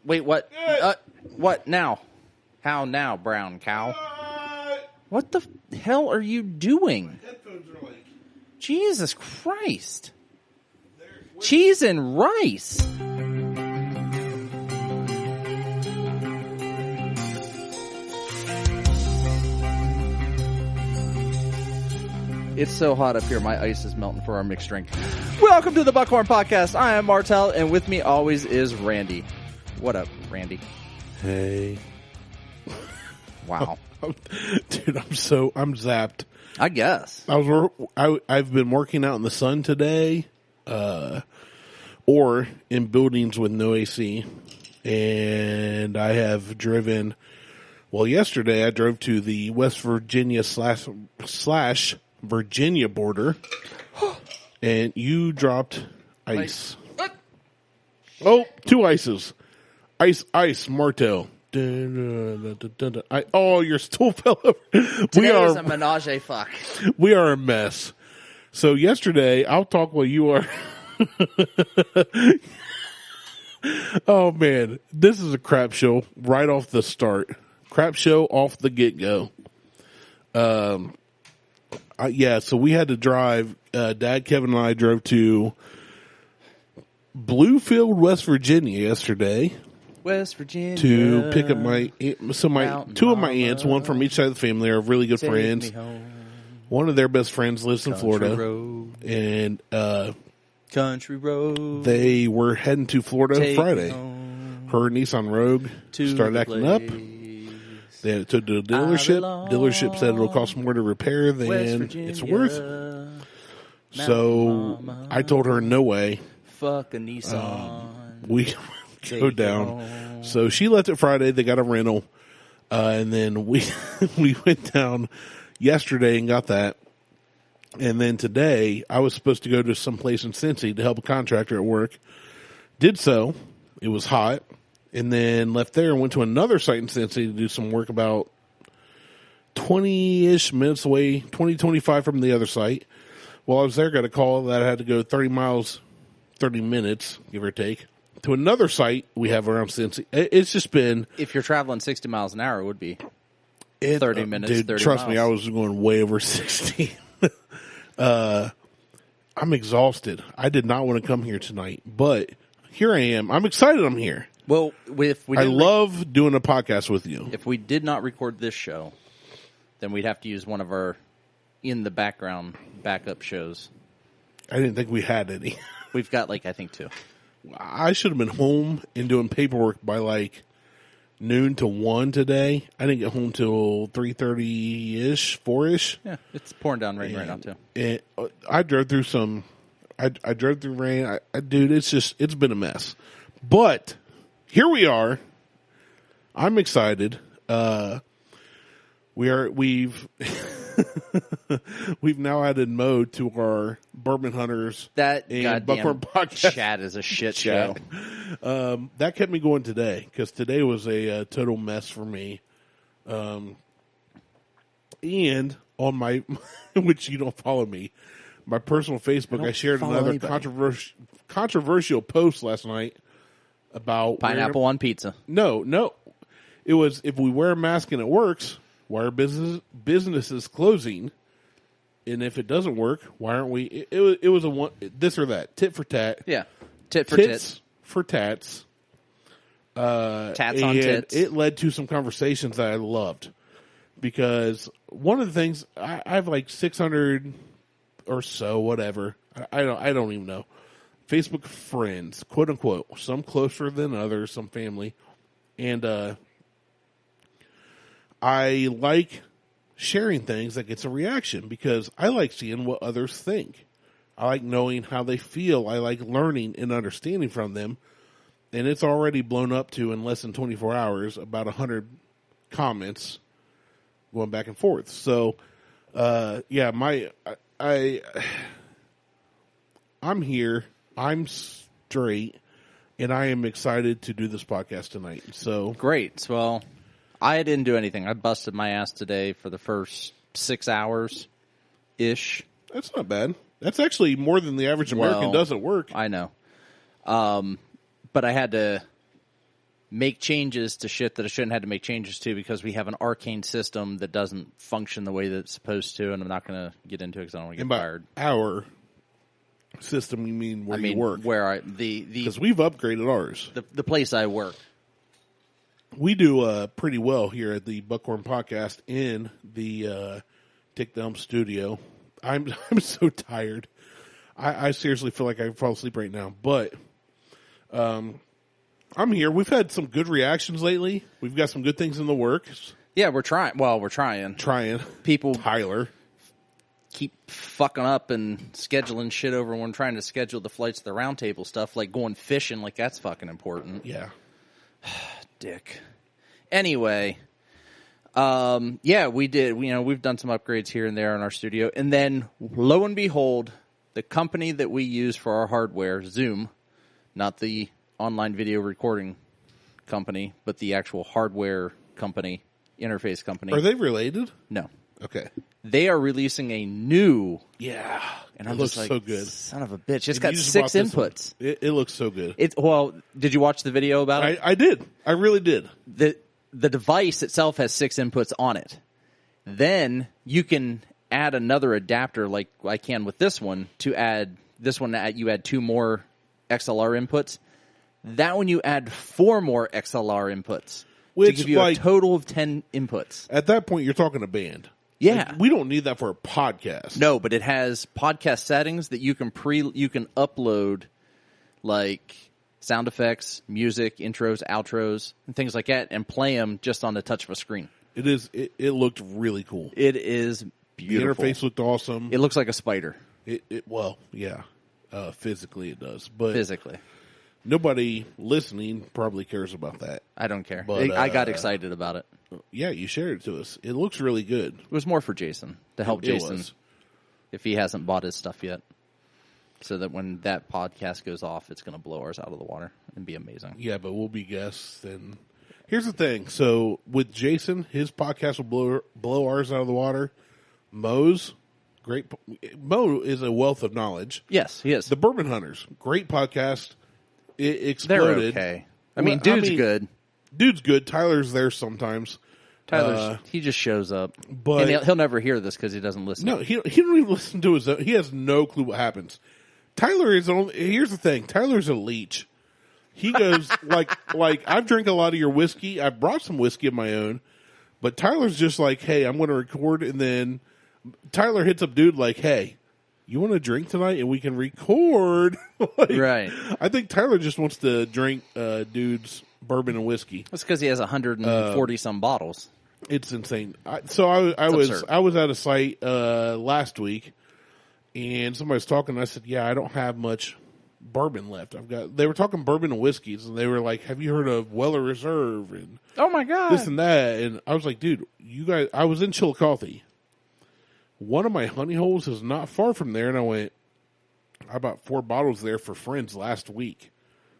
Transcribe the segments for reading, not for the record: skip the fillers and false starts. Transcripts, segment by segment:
Wait, what? What now? How now, brown cow? What the hell are you doing? My headphones are like... Jesus Christ. Cheese and rice. It's so hot up here, my ice is melting for our mixed drink. Welcome to the Buckhorn Podcast. I am Martelle, and with me always is Randy. What up, Randy? Hey. Wow. Dude, I'm zapped. I guess. I've been working out in the sun today, or in buildings with no AC, and I have driven, well, yesterday I drove to the West Virginia slash Virginia border, and you dropped ice. Oh, two ices. Ice, Martelle. Oh, your stool fell over. Today is a menage a fuck. We are a mess. So yesterday, I'll talk while you are. Oh man, this is a crap show right off the start. Crap show off the get go. Yeah, so we had to drive. Dad, Kevin, and I drove to Bluefield, West Virginia yesterday. West Virginia. To pick up two of my aunts, one from each side of the family, are really good friends. One of their best friends lives in Florida. Road. And Country Road. They were heading to Florida Friday. Her Nissan Rogue started acting up. They had to the dealership. Dealership said it'll cost more to repair than it's worth. So I told her, no way. Fuck a Nissan. We go down. So she left it Friday. They got a rental. And then we went down yesterday and got that. And then today I was supposed to go to some place in Cincy to help a contractor at work. Did so. It was hot. And then left there and went to another site in Cincy to do some work about 20-ish minutes away, 20, 25 from the other site. While I was there, got a call that I had to go 30 miles, 30 minutes, give or take, to another site we have around Cincy. It's just been... If you're traveling 60 miles an hour, it would be 30 minutes, dude, 30 trust miles. me, I was going way over 60. I'm exhausted. I did not want to come here tonight, but here I am. I'm excited I'm here. Well, I love doing a podcast with you. If we did not record this show, then we'd have to use one of our in the background backup shows. I didn't think we had any. We've got I think 2. I should have been home and doing paperwork by noon to 1 today. I didn't get home till 3:30-ish, 4-ish. Yeah, it's pouring down rain right now too. And I drove through some. I drove through rain. Dude, it's been a mess. But here we are. I'm excited. We've now added mode to our Bourbon Hunters that and Buckhorn podcast. Chat is a shit show. That kept me going today because today was a total mess for me. And on my, which you don't follow me, my personal Facebook, I shared another controversial post last night about pineapple on pizza. No. It was, if we wear a mask and it works, why are businesses closing? And if it doesn't work, why aren't we? It was a one, this or that, tit for tat. Yeah, tit for tits for tats. Tats on tits. It led to some conversations that I loved because one of the things I have 600 or so, whatever. I don't even know. Facebook friends, quote unquote, some closer than others, some family, and I like sharing things that gets a reaction because I like seeing what others think. I like knowing how they feel. I like learning and understanding from them. And it's already blown up to, in less than 24 hours, about 100 comments going back and forth. So, yeah, I'm here. I'm straight. And I am excited to do this podcast tonight. So great. Well, I didn't do anything. I busted my ass today for the first 6 hours-ish. That's not bad. That's actually more than the average American does at work. I know. But I had to make changes to shit that I shouldn't have to make changes to because we have an arcane system that doesn't function the way that it's supposed to, and I'm not going to get into it because I don't want to get fired. Our system, you mean where you work? Where because we've upgraded ours. The place I work. We do pretty well here at the Buckhorn Podcast in the Take Down studio. I'm so tired. I seriously feel like I could fall asleep right now, but I'm here. We've had some good reactions lately. We've got some good things in the works. Yeah, we're trying. Well, we're trying. People Tyler keep fucking up and scheduling shit over when trying to schedule the flights to the roundtable stuff, like going fishing, like that's fucking important. Yeah. Dick. Anyway, yeah, we did. We've done some upgrades here and there in our studio, and then lo and behold, the company that we use for our hardware, Zoom, not the online video recording company, but the actual hardware company, interface company. Are they related? No. Okay. They are releasing a new. Yeah. And I'm looks just like, so good. Son of a bitch. It's got 6 inputs. It looks so good. Well, did you watch the video about it? I did. I really did. The device itself has 6 inputs on it. Then you can add another adapter like I can with this one to add this one. You add 2 more XLR inputs. That one you add 4 more XLR inputs, which to give you a total of 10 inputs. At that point, you're talking a band. Yeah, we don't need that for a podcast. No, but it has podcast settings that you can upload, like sound effects, music, intros, outros, and things like that, and play them just on the touch of a screen. It looked really cool. It is beautiful. The interface looked awesome. It looks like a spider. Well, yeah. Physically, it does. But physically. Nobody listening probably cares about that. I don't care. But, I got excited about it. Yeah, you shared it to us. It looks really good. It was more for Jason, to help Jason if he hasn't bought his stuff yet. So that when that podcast goes off, it's going to blow ours out of the water and be amazing. Yeah, but we'll be guests. And here's the thing. So with Jason, his podcast will blow ours out of the water. Mo is a wealth of knowledge. Yes, he is. The Bourbon Hunters, great podcast. It exploded. They're okay. Dude's good. Dude's good. Tyler's there sometimes. He just shows up. But and he'll never hear this because he doesn't listen. No, he don't even listen to his own. He has no clue what happens. Tyler is only. Here's the thing. Tyler's a leech. He goes like I've drank a lot of your whiskey. I brought some whiskey of my own, but Tyler's just like, hey, I'm going to record, and then Tyler hits up dude like, hey, you want to drink tonight and we can record? Right. I think Tyler just wants to drink dude's bourbon and whiskey. That's because he has 140 some bottles. It's insane. I was at a site last week, and somebody was talking. And I said, "Yeah, I don't have much bourbon left. They were talking bourbon and whiskeys, and they were like, "Have you heard of Weller Reserve?" And oh my god, this and that. And I was like, "Dude, you guys." I was in Chillicothe. One of my honey holes is not far from there, and I went. I bought 4 bottles there for friends last week.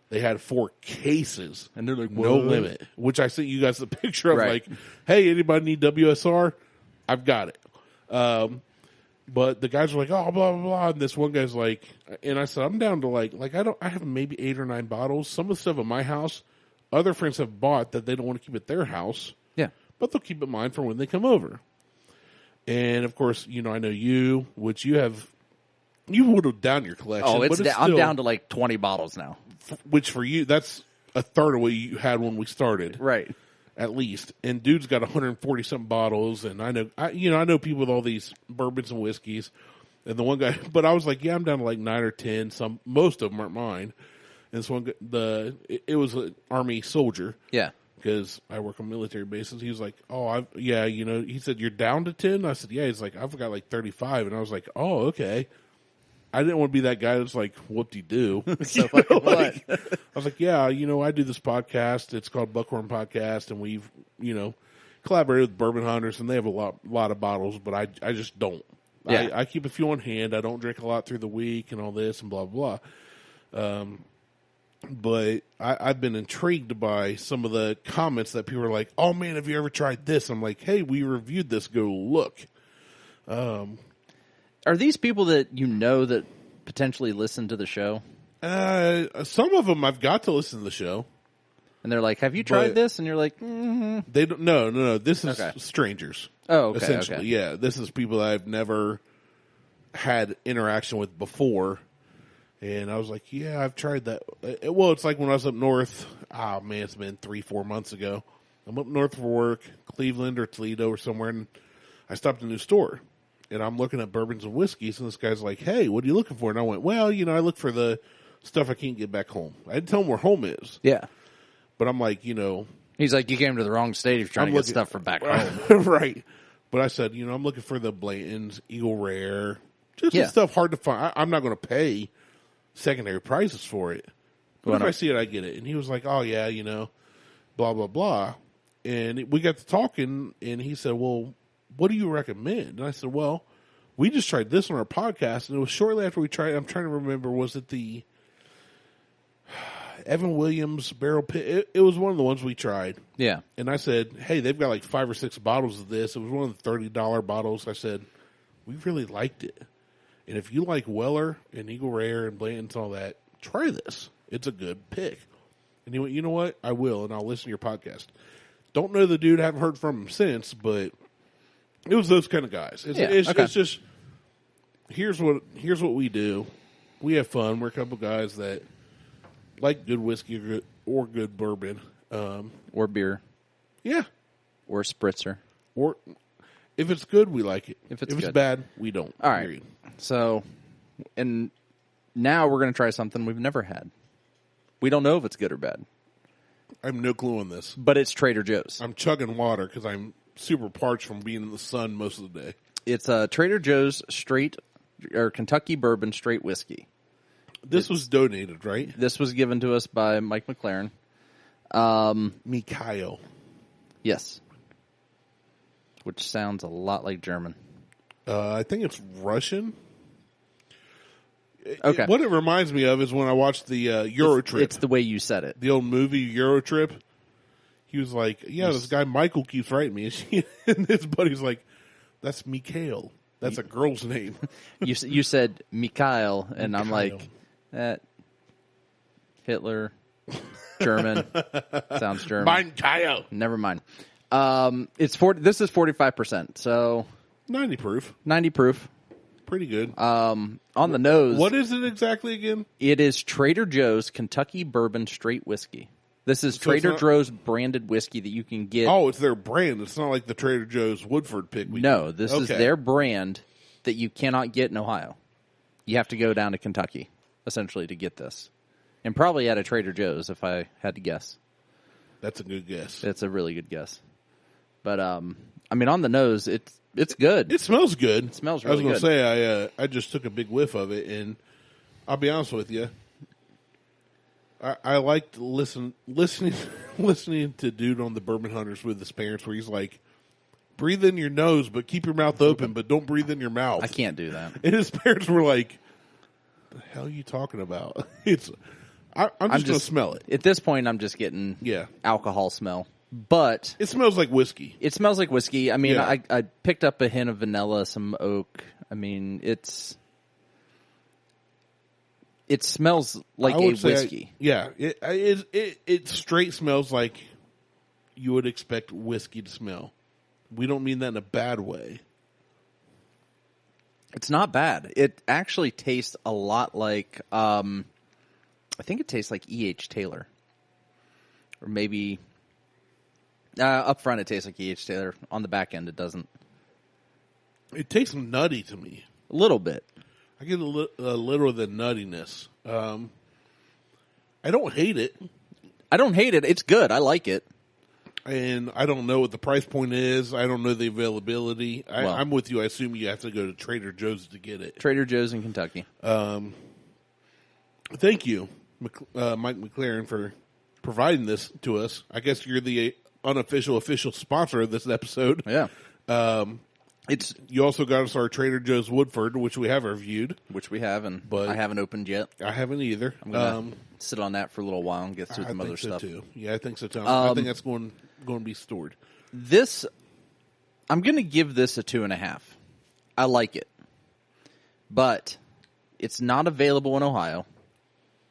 They had 4 cases, and they're like, no limit. Which I sent you guys the picture of, right. like, hey, anybody need WSR? I've got it. But the guys were like, oh, blah, blah, blah. And this one guy's like, and I said, I'm down to like I have maybe 8 or 9 bottles. Some of the stuff at my house, other friends have bought that they don't want to keep at their house. Yeah. But they'll keep it mine for when they come over. And of course, I know you, which you whittled down your collection. Oh, I'm down to like 20 bottles now. Which for you, that's a third of what you had when we started. Right. At least. And dude's got 140 something bottles, and I know people with all these bourbons and whiskeys. And the one guy, but I was like, yeah, I'm down to like 9 or 10. Most of them aren't mine. And this one, it was an Army soldier. Yeah. Because I work on military bases. He was like, oh, he said, you're down to 10? I said, yeah. He's like, I've got like 35. And I was like, oh, okay. I didn't want to be that guy that's like, whoop-de-doo. So what? I was like, yeah, I do this podcast. It's called Buckhorn Podcast, and we've, collaborated with Bourbon Hunters, and they have a lot of bottles, but I just don't. Yeah. I keep a few on hand. I don't drink a lot through the week and all this and blah, blah, blah. But I've been intrigued by some of the comments that people are like, oh, man, have you ever tried this? I'm like, hey, we reviewed this. Go look. Are these people that that potentially listen to the show? Some of them I've got to listen to the show. And they're like, "Have you tried this?" And you're like, "Mm-hmm." They don't. No. This is strangers. Oh, okay. Essentially, okay. yeah. This is people that I've never had interaction with before. And I was like, yeah, I've tried that. Well, it's like when I was up north. Oh, man, it's been 3-4 months ago. I'm up north for work, Cleveland or Toledo or somewhere, and I stopped at a new store. And I'm looking at bourbons and whiskeys, and this guy's like, hey, what are you looking for? And I went, well, I look for the stuff I can't get back home. I didn't tell him where home is. Yeah. But I'm like, He's like, you came to the wrong state if you're trying to get stuff from back home. Right. But I said, I'm looking for the Blanton's, Eagle Rare, just the stuff hard to find. I'm not going to pay secondary prices for it. But if I see it, I get it. And he was like, oh, yeah, blah, blah, blah. And we got to talking, and he said, well, what do you recommend? And I said, well, we just tried this on our podcast, and it was shortly after we tried it. I'm trying to remember, was it the Evan Williams Barrel Pit? It was one of the ones we tried. Yeah. And I said, hey, they've got like 5 or 6 bottles of this. It was one of the $30 bottles. I said, we really liked it. And if you like Weller and Eagle Rare and Blanton's and all that, try this. It's a good pick. And he went, you know what? I will, and I'll listen to your podcast. Don't know the dude. Haven't heard from him since, but it was those kind of guys. It's just, here's what we do. We have fun. We're a couple guys that like good whiskey or good bourbon. Or beer. Yeah. Or spritzer. Or if it's good, we like it. If it's bad, we don't. All right. So, and now we're going to try something we've never had. We don't know if it's good or bad. I have no clue on this. But it's Trader Joe's. I'm chugging water because I'm super parched from being in the sun most of the day. It's Trader Joe's Kentucky Bourbon straight whiskey. This was donated, right? This was given to us by Mike McLaren. Mikhail. Yes. Which sounds a lot like German. I think it's Russian. Okay. What it reminds me of is when I watched the Euro Trip. It's the way you said it. The old movie Euro Trip. He was like, yeah, this guy Michael keeps writing me. And his buddy's like, that's Mikhail. That's a girl's name. You said Mikhail, and I'm like, that Hitler, German, sounds German. Mein Kyle. Never mind. This is 45%, so 90 proof. 90 proof. Pretty good. On the nose. What is it exactly again? It is Trader Joe's Kentucky Bourbon Straight Whiskey. This is Trader Joe's branded whiskey that you can get. Oh, it's their brand. It's not like the Trader Joe's Woodford pick. This is their brand that you cannot get in Ohio. You have to go down to Kentucky, essentially, to get this. And probably at a Trader Joe's, if I had to guess. That's a good guess. It's a really good guess. But, on the nose, it's good. It smells good. It smells really good. I was going to say, I just took a big whiff of it, and I'll be honest with you. I liked listening to Dude on the Bourbon Hunters with his parents, where he's like, breathe in your nose, but keep your mouth open, but don't breathe in your mouth. I can't do that. And his parents were like, the hell are you talking about? I'm just going to smell it. At this point, I'm just getting alcohol smell. But it smells like whiskey. It smells like whiskey. I picked up a hint of vanilla, some oak. It smells like a whiskey. It straight smells like you would expect whiskey to smell. We don't mean that in a bad way. It's not bad. It actually tastes a lot like, I think it tastes like E.H. Taylor. Or maybe, up front it tastes like E.H. Taylor. On the back end it doesn't. It tastes nutty to me. A little bit. I get a little of the nuttiness. I don't hate it. It's good. I like it. And I don't know what the price point is. I don't know the availability. I'm with you. I assume you have to go to Trader Joe's to get it. Trader Joe's in Kentucky. Thank you, Mike McLaren, for providing this to us. I guess you're the official sponsor of this episode. Yeah. You also got us our Trader Joe's Woodford, which we have reviewed. Which we have, but I haven't opened yet. I haven't either. I'm going to sit on that for a little while and get through some other stuff. Too. Yeah, I think so, too. I think that's going to be stored. I'm going to give this a 2.5. I like it. But it's not available in Ohio,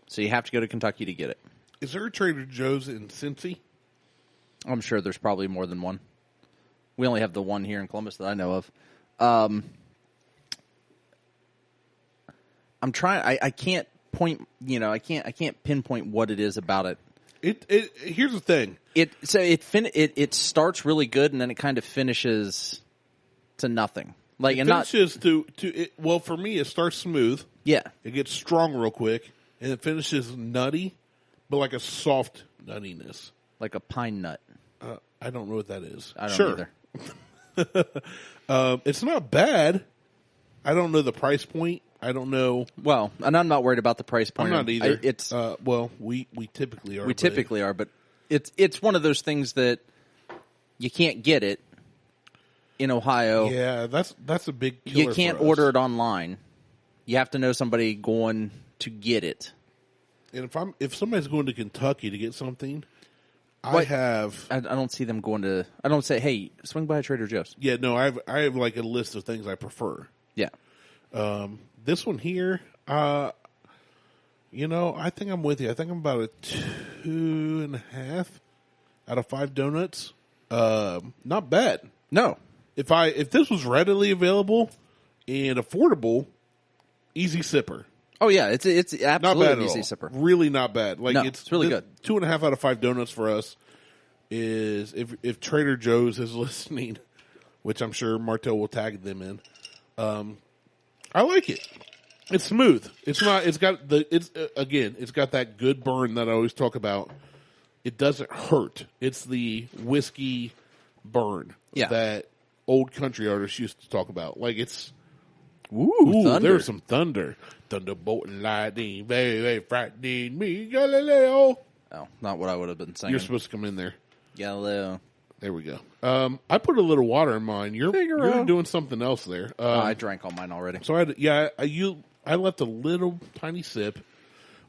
so you have to go to Kentucky to get it. Is there a Trader Joe's in Cincy? I'm sure there's probably more than one. We only have the one here in Columbus that I know of. I'm trying. I can't point. I can't pinpoint what it is about it. Here's the thing. It starts really good and then it kind of finishes to nothing. Like it finishes well, for me it starts smooth. Yeah. It gets strong real quick and it finishes nutty, but like a soft nuttiness. Like a pine nut. I don't know what that is. I don't either. It's not bad. I don't know the price point. I don't know. Well, and I'm not worried about the price point. I'm not either. We typically are. We typically are, but it's one of those things that you can't get it in Ohio. Yeah, that's a big killer. You can't order it online. You have to know somebody going to get it. And if somebody's going to Kentucky to get something, I don't see them going to. I don't say, hey, swing by a Trader Joe's. Yeah, no, I have like a list of things I prefer. Yeah. This one here, I think I'm with you. I think I'm about a 2.5 out of 5 donuts. Not bad. No. If this was readily available and affordable, easy sipper. Oh yeah, it's absolutely an easy sipper. Really not bad. Like it's really good. 2.5 out of 5 donuts for us is if Trader Joe's is listening, which I'm sure Martelle will tag them in. I like it. It's smooth. It's got that good burn that I always talk about. It doesn't hurt. It's the whiskey burn that old country artists used to talk about. Like it's thunder. There's some thunder. Thunderbolt and lightning, very, very frightening me, Galileo. Oh, not what I would have been saying. You're supposed to come in there. Galileo. There we go. I put a little water in mine. You're doing something else there. I drank all mine already. So I left a little tiny sip.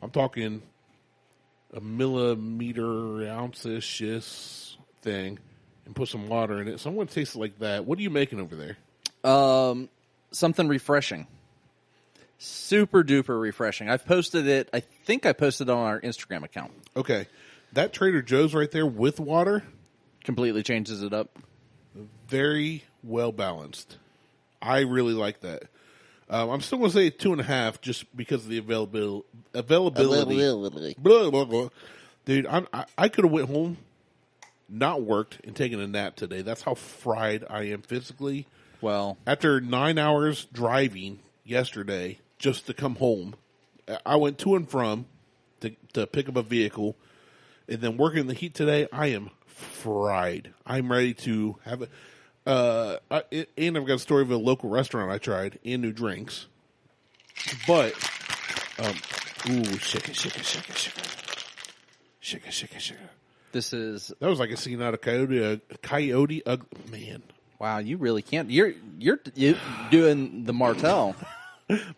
I'm talking a millimeter ounce-ish thing, and put some water in it. So I'm going to taste it like that. What are you making over there? Something refreshing. Super duper refreshing. I've posted it. I think I posted it on our Instagram account. Okay, that Trader Joe's right there with water. Completely changes it up. Very well balanced. I really like that. I'm still going to say 2.5 just because of the availability. Blah, blah, blah. Dude, I could have went home, not worked, and taken a nap today. That's how fried I am physically. Well, after 9 hours driving yesterday just to come home, I went to and from to pick up a vehicle, and then working in the heat today, I am fried. I'm ready to have it. And I've got a story of a local restaurant I tried and new drinks. But, shake it. That was like a scene out of Coyote Ugly. Man. Wow, you really can't. You're doing the Martelle.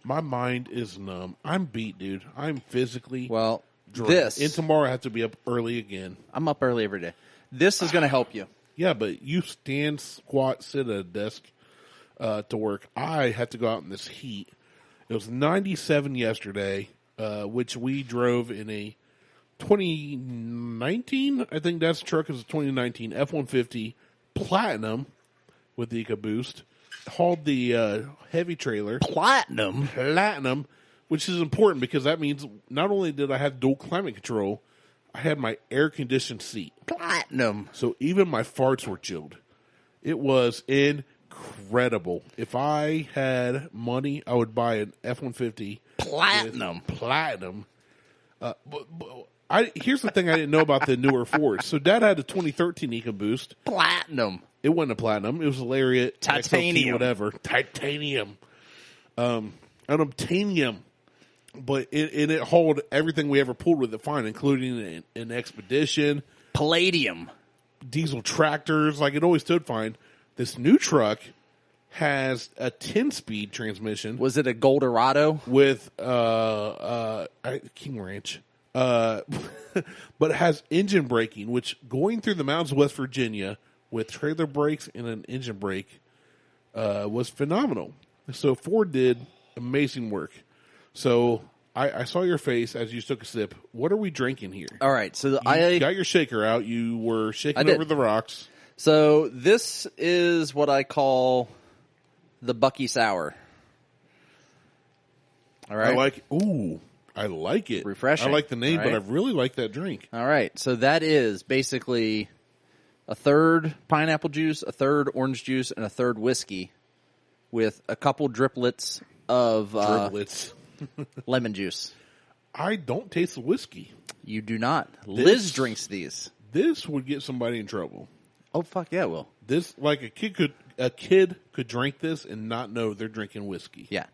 My mind is numb. I'm beat, dude. I'm physically drunk. And tomorrow I have to be up early again. I'm up early every day. This is going to help you. Yeah, but you stand, squat, sit at a desk to work. I had to go out in this heat. It was 97 yesterday, which we drove in a 2019. I think that's the truck is a 2019 F-150 Platinum with the EcoBoost. Hauled the heavy trailer. Platinum, which is important because that means not only did I have dual climate control, I had my air-conditioned seat. Platinum. So even my farts were chilled. It was incredible. If I had money, I would buy an F-150. Platinum. Here's the thing I didn't know about the newer Fords. So Dad had a 2013 EcoBoost. Platinum. It wasn't a Platinum. It was a Lariat. Titanium. XLT, whatever. Titanium. An Obtanium. But it hauled everything we ever pulled with it fine, including an Expedition. Palladium. Diesel tractors. Like, it always stood fine. This new truck has a 10-speed transmission. Was it a Goldorado? With King Ranch. But it has engine braking, which going through the mountains of West Virginia with trailer brakes and an engine brake was phenomenal. So Ford did amazing work. So I saw your face as you took a sip. What are we drinking here? All right, so I got your shaker out. You were shaking over the rocks. So this is what I call the Bucky Sour. All right. I like it. Refreshing. I like the name, right? but I really like that drink. All right, so that is basically a third pineapple juice, a third orange juice, and a third whiskey with a couple driplets of lemon juice. I don't taste the whiskey. You do not. Liz drinks these. This would get somebody in trouble. Oh, fuck yeah, it will. This, like a kid could drink this and not know they're drinking whiskey. Yeah.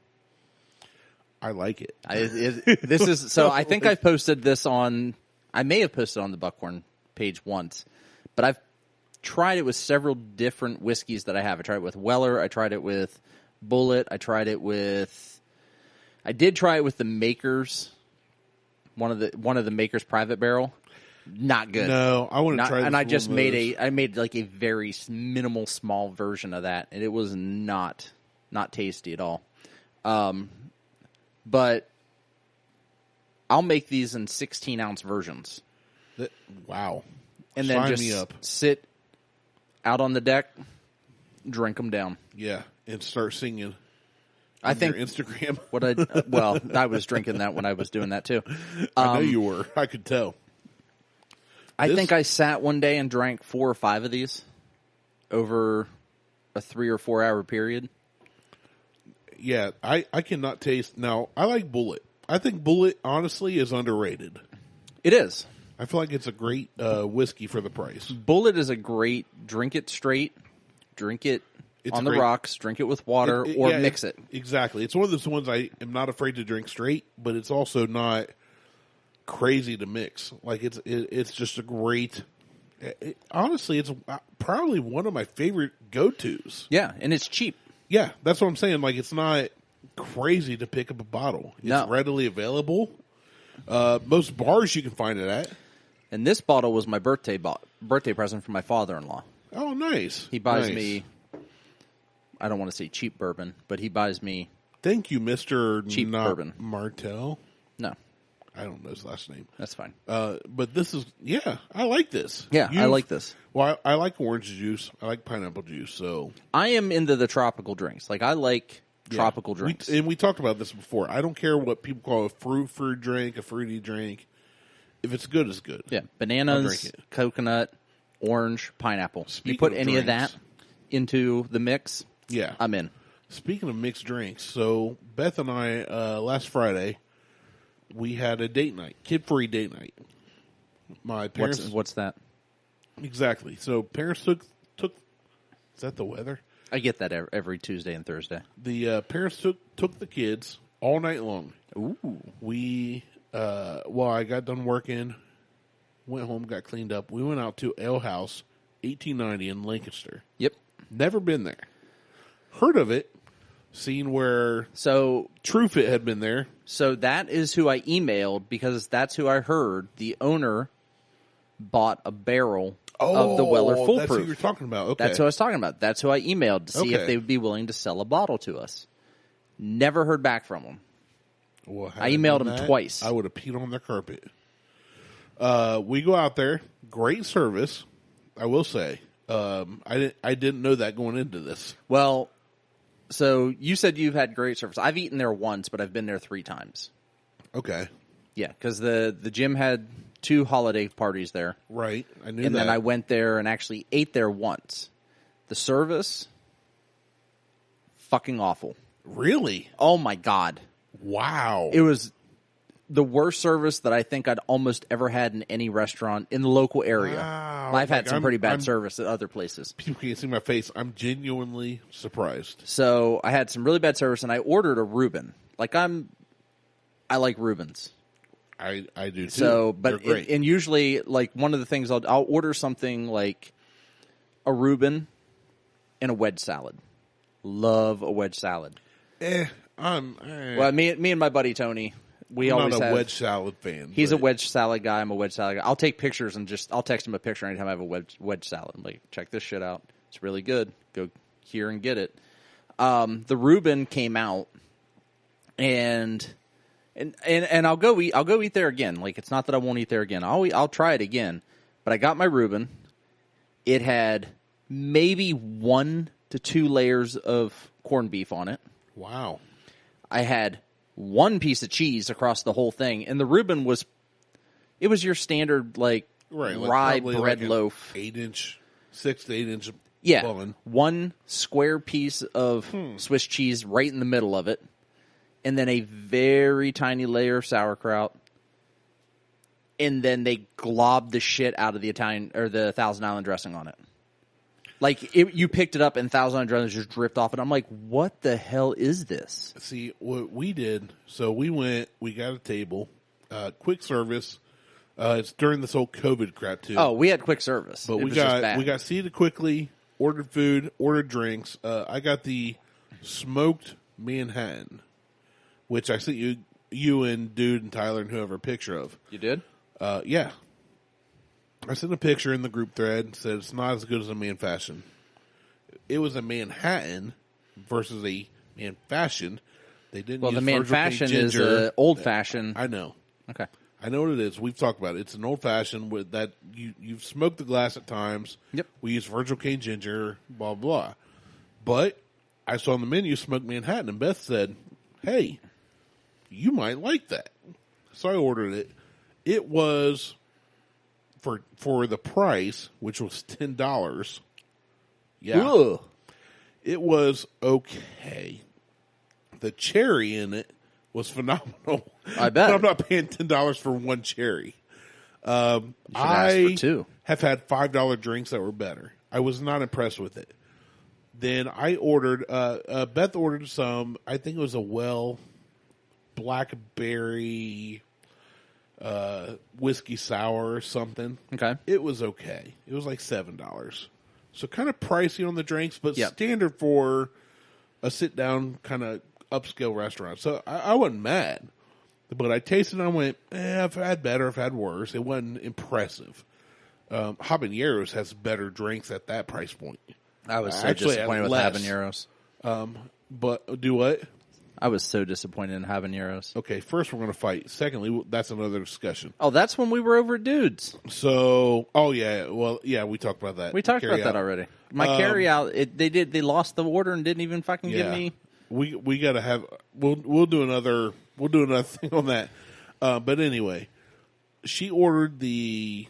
I like it. This is so. I think I've posted this on. I may have posted on the Buckhorn page once, but I've tried it with several different whiskeys that I have. I tried it with Weller. I tried it with Bulleit. I did try it with the Makers. One of the Makers Private Barrel. Not good. No, I wouldn't try. And I just made like a very minimal small version of that, and it was not tasty at all. But I'll make these in 16-ounce versions. Wow. And then just sit out on the deck, drink them down. Yeah, and start singing. I think your Instagram. I was drinking that when I was doing that too. I know you were. I could tell. I think I sat one day and drank 4 or 5 of these over a 3 or 4 hour period. Yeah, I cannot taste. Now, I like Bulleit. I think Bulleit, honestly, is underrated. It is. I feel like it's a great whiskey for the price. Bulleit is a great drink it straight, drink it on the rocks, drink it with water, or mix it. Exactly. It's one of those ones I am not afraid to drink straight, but it's also not crazy to mix. Like, it's just a great... honestly, it's probably one of my favorite go-tos. Yeah, and it's cheap. Yeah, that's what I'm saying. Like, it's not crazy to pick up a bottle. It's readily available. Most bars you can find it at. And this bottle was my birthday present from my father-in-law. Oh, nice. He buys me, I don't want to say cheap bourbon, but he buys me... Thank you, Mr. Cheap bourbon. Martelle? No. I don't know his last name. That's fine. But this is, I like this. Yeah, I like this. Well, I like orange juice. I like pineapple juice, so. I am into the tropical drinks. Like, I like tropical drinks. We talked about this before. I don't care what people call a fruit drink, a fruity drink. If it's good, it's good. Yeah, bananas, coconut, orange, pineapple. You put any of that into the mix, I'm in. Speaking of mixed drinks, so Beth and I, last Friday, we had a date night, kid-free date night. My parents. What's that? Exactly. So parents took. Is that the weather? I get that every Tuesday and Thursday. The parents took the kids all night long. Ooh. We I got done working, went home, got cleaned up. We went out to Ale House, 1890 in Lancaster. Yep. Never been there. Heard of it. Seen where TrueFit had been there. So that is who I emailed because that's who I heard the owner bought a barrel of the Weller Foolproof. That's who you're talking about. Okay. That's who I was talking about. That's who I emailed to see if they would be willing to sell a bottle to us. Never heard back from them. Well, I emailed them twice. I would have peed on their carpet. We go out there. Great service, I will say. I didn't know that going into this. Well, so you said you've had great service. I've eaten there once, but I've been there 3 times. Okay. Yeah, because the gym had 2 holiday parties there. Right, I knew that. And then I went there and actually ate there once. The service, fucking awful. Really? Oh my God. Wow. It was the worst service that I think I'd almost ever had in any restaurant in the local area. Wow. I've had some pretty bad service at other places. People can't see my face. I'm genuinely surprised. So I had some really bad service, and I ordered a Reuben. I like Reubens. I do too. So, but and usually, like, one of the things I'll order something like a Reuben and a wedge salad. Love a wedge salad. Well, me and my buddy Tony, I'm always not a have wedge salad fan. He's a wedge salad guy. I'm a wedge salad guy. I'll take pictures and I'll text him a picture anytime I have a wedge salad. I'm like, check this shit out. It's really good. Go here and get it. The Reuben came out, and And I'll go eat there again. Like, it's not that I won't eat there again. I'll try it again. But I got my Reuben. It had maybe 1 to 2 layers of corned beef on it. Wow. I had 1 piece of cheese across the whole thing, and the Reuben was your standard rye bread loaf, 8-inch, 6 to 8 inch. Yeah, bun. 1 square piece of Swiss cheese right in the middle of it, and then a very tiny layer of sauerkraut, and then they globbed the shit out of the Italian or the Thousand Island dressing on it. Like, you picked it up and Thousand Island dressing just dripped off, and I'm like, what the hell is this? See, what we did, so we got a table, quick service. It's during this whole COVID crap, too. Oh, we had quick service. But we got seated quickly, ordered food, ordered drinks. I got the smoked Manhattan, which I sent you and Dude and Tyler and whoever a picture of. You did? Yeah. I sent a picture in the group thread, said it's not as good as a Man Fashion. It was a Manhattan versus a Man Fashion. They didn't use the Man Fashion is an old fashioned. I know. Okay. I know what it is. We've talked about it. It's an old fashioned with that you've smoked the glass at times. Yep. We use Virgil cane ginger, blah, blah. But I saw on the menu smoked Manhattan, and Beth said, hey, you might like that. So I ordered it. It was... For the price, which was $10, yeah, Ugh. It was okay. The cherry in it was phenomenal. I bet. But I'm not paying $10 for 1 cherry. You should ask for 2. Have had $5 drinks that were better. I was not impressed with it. Then I ordered. Beth ordered some. I think it was a blackberry. Whiskey sour or something. Okay. It was okay. It was like $7. So kind of pricey on the drinks, but Yep. standard for a sit-down kind of upscale restaurant. So I wasn't mad. But I tasted it and I went, I've had better, I've had worse. It wasn't impressive. Habaneros has better drinks at that price point. I was so disappointed with habaneros. But do what? I was so disappointed in habaneros. Okay, first we're going to fight. Secondly, that's another discussion. Oh, that's when we were over at Dudes. So, we talked about that. We talked about that already. My carry out, they lost the order and didn't even fucking give me. We got to have. We'll do another thing on that. But anyway, she ordered the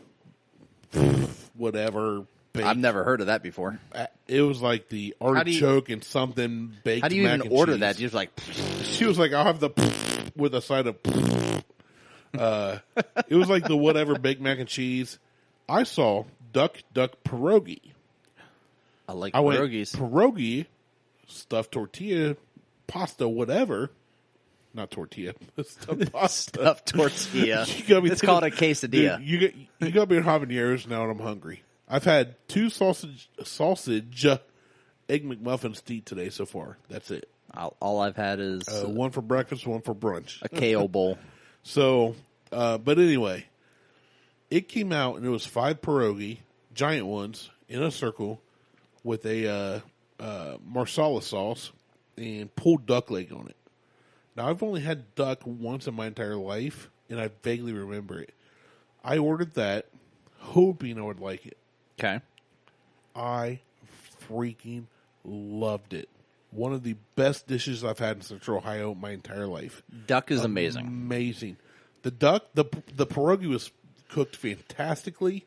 whatever. Baked. I've never heard of that before. It was like the artichoke and something baked. How do you even order that? You're like, she was like, I'll have the with a side of. It was like the whatever baked mac and cheese. I saw duck pierogi. I like pierogies. Pierogi, stuffed tortilla, pasta, whatever. Not tortilla. Stuffed pasta. Stuffed tortilla. It's called a quesadilla. Dude, you got me in habaneros now, and I'm hungry. I've had 2 sausage egg McMuffins to eat today so far. That's it. All I've had is one for breakfast, one for brunch. A kale bowl. So, but anyway, it came out and it was 5 pierogi, giant ones, in a circle with a marsala sauce and pulled duck leg on it. Now, I've only had duck once in my entire life, and I vaguely remember it. I ordered that, hoping I would like it. Okay. I freaking loved it. One of the best dishes I've had in Central Ohio my entire life. Duck is amazing. Amazing. The duck, the pierogi was cooked fantastically.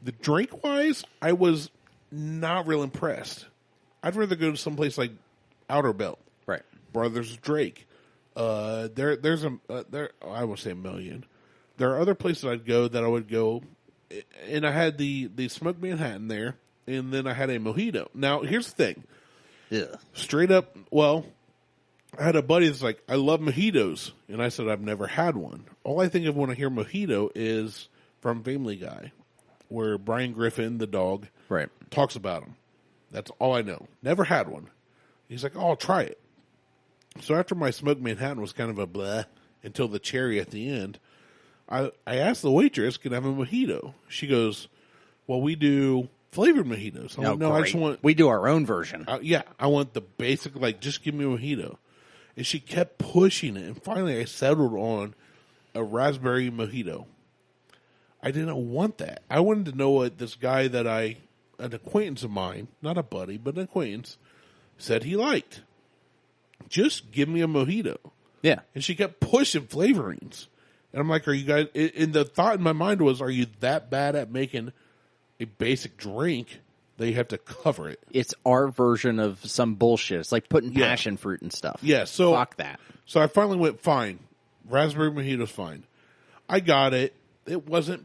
The drink-wise, I was not real impressed. I'd rather go to someplace like Outer Belt. Right. Brothers Drake. I won't say a million. There are other places I'd go that I would go, and I had the smoked Manhattan there, and then I had a mojito. Now, here's the thing. Yeah. Straight up, well, I had a buddy that's like, I love mojitos, and I said I've never had one. All I think of when I hear mojito is from Family Guy, where Brian Griffin, the dog, right, talks about them. That's all I know. Never had one. He's like, oh, I'll try it. So after my smoked Manhattan was kind of a bleh until the cherry at the end, I asked the waitress, can I have a mojito? She goes, well, we do flavored mojitos. No, I just want... We do our own version. I want the basic, like, just give me a mojito. And she kept pushing it. And finally I settled on a raspberry mojito. I didn't want that. I wanted to know what this guy that an acquaintance of mine, not a buddy, but an acquaintance, said he liked. Just give me a mojito. Yeah. And she kept pushing flavorings. And I'm like, are you guys, and the thought in my mind was, are you that bad at making a basic drink that you have to cover it? It's our version of some bullshit. It's like putting passion fruit and stuff. Yeah, so. Fuck that. So I finally went, fine. Raspberry mojito's fine. I got it. It wasn't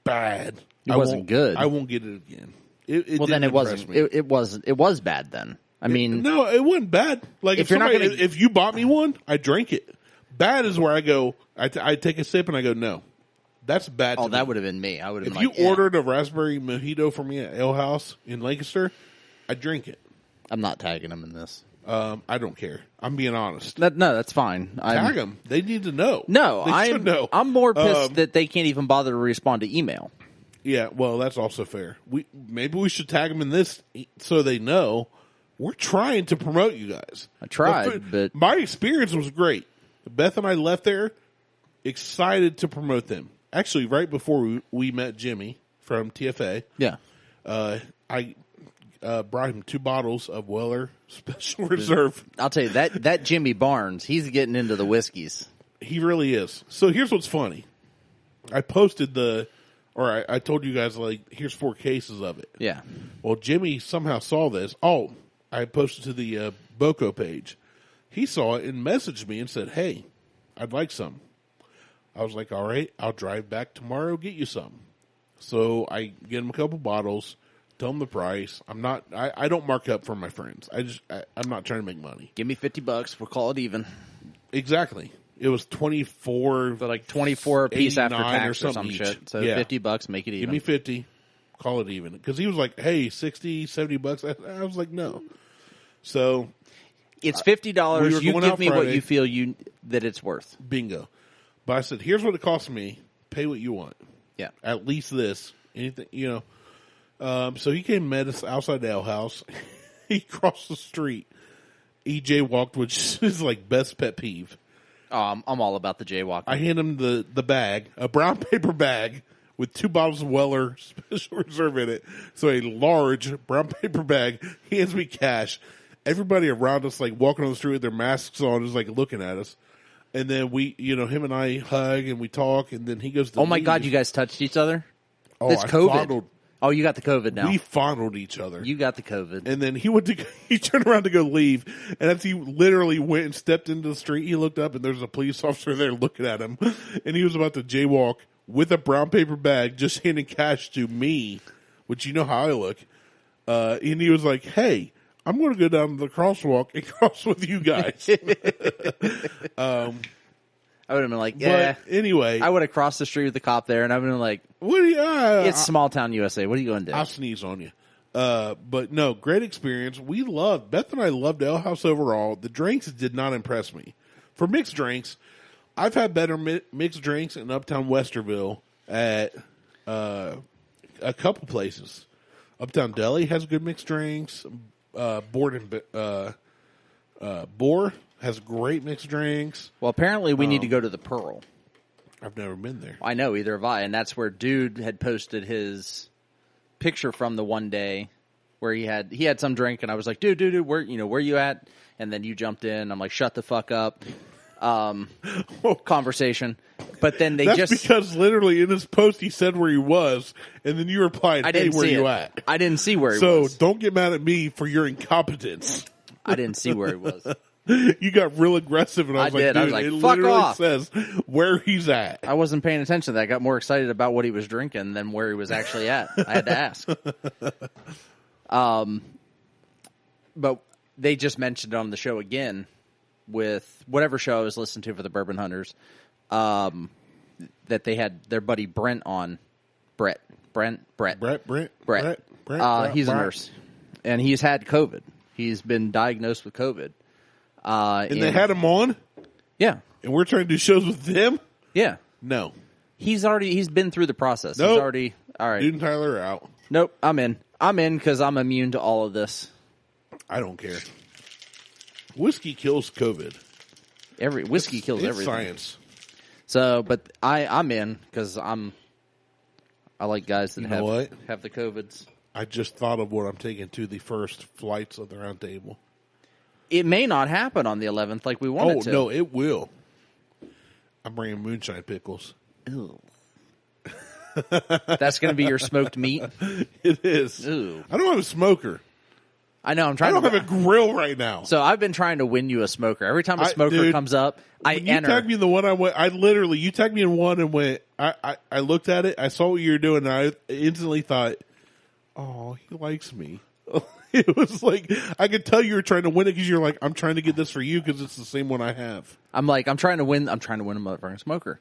bad. It wasn't good. I won't get it again. Well, then it wasn't. It was bad then. I mean, no, it wasn't bad. Like if you bought me one, I drank it. Bad is where I go. I take a sip and I go, no, that's bad. Oh, that would have been me. I would have. If you ordered a raspberry mojito for me at Ale House in Lancaster, I drink it. I'm not tagging them in this. I don't care. I'm being honest. No, that's fine. Tag them. They need to know. No, they should know. I'm more pissed that they can't even bother to respond to email. Yeah, well, that's also fair. Maybe we should tag them in this so they know we're trying to promote you guys. I tried, but my experience was great. Beth and I left there excited to promote them. Actually, right before we met Jimmy from TFA, yeah, I brought him 2 bottles of Weller Special Reserve. I'll tell you, that Jimmy Barnes, he's getting into the whiskeys. He really is. So here's what's funny. I posted I told you guys, like, here's 4 cases of it. Yeah. Well, Jimmy somehow saw this. Oh, I posted to the Boco page. He saw it and messaged me and said, hey, I'd like some. I was like, all right, I'll drive back tomorrow, get you some. So I get him a couple bottles, tell him the price. I don't mark up for my friends. I'm not trying to make money. Give me $50, we'll call it even. Exactly. It was 24, but like 24 a piece after tax or some each. shit. So yeah. $50, make it even. Give me 50, call it even. Because he was like, hey, $60, $70. I was like, no. So it's $50. You give me what you feel that it's worth. Bingo. But I said, here's what it costs me. Pay what you want. Yeah. At least this. Anything, you know. So he came and met us outside the Ale House. He crossed the street. He jaywalked, which is like best pet peeve. Oh, I'm all about the jaywalking. I hand him the bag, a brown paper bag with 2 bottles of Weller Special Reserve in it. So a large brown paper bag. He hands me cash. Everybody around us, like walking on the street with their masks on, is like looking at us. And then him and I hug and we talk, and then he goes to Oh my God, you guys touched each other? Oh, That's COVID. Oh, you got the COVID now. We fondled each other. You got the COVID. And then he turned around to go leave, and as he literally went and stepped into the street, he looked up and there's a police officer there looking at him, and he was about to jaywalk with a brown paper bag, just handing cash to me, which you know how I look. And he was like, hey, I'm going to go down the crosswalk and cross with you guys. I would have been like, yeah. But anyway. I would have crossed the street with the cop there, and I would have been like, what are you, it's small town USA. What are you going to do? I'll sneeze on you. But no, great experience. Beth and I loved Ale House overall. The drinks did not impress me. For mixed drinks, I've had better mixed drinks in Uptown Westerville at a couple places. Uptown Deli has good mixed drinks. Boar has great mixed drinks. Well, apparently we need to go to the Pearl. I've never been there. I know, either have I. And that's where Dude had posted his picture from the one day where he had some drink, and I was like, dude, where you at? And then you jumped in. I'm like, shut the fuck up. Conversation. But then that's because literally in his post he said where he was, and then you replied, hey, where you at? I didn't see where he was. So don't get mad at me for your incompetence. I didn't see where he was. You got real aggressive, and I was like, dude, it literally says where he's at. I wasn't paying attention to that. I got more excited about what he was drinking than where he was actually at. I had to ask. But they just mentioned it on the show again with whatever show I was listening to for the Bourbon Hunters, that they had their buddy Brent on. Brett. He's a nurse, and he's had COVID. He's been diagnosed with COVID. And they had him on? Yeah. And we're trying to do shows with them? Yeah. No. He's been through the process. Nope. He's already, all right. Dude and Tyler are out. Nope, I'm in. I'm in because I'm immune to all of this. I don't care. Whiskey kills COVID. Whiskey kills it's everything. Science. So, but I'm in because I like guys that have the COVIDs. I just thought of what I'm taking to the first flights of the round table. It may not happen on the 11th like we want it to. Oh, no, it will. I'm bringing moonshine pickles. Ew. That's going to be your smoked meat? It is. Ew. I don't have a smoker. I know. I don't have a grill right now. So I've been trying to win you a smoker. Every time a smoker comes up, I enter. You tagged me in the one I went. You tagged me in one and went. I looked at it. I saw what you were doing. And I instantly thought, "Oh, he likes me." It was like I could tell you were trying to win it because you're like, "I'm trying to get this for you because it's the same one I have." I'm like, I'm trying to win a motherfucking smoker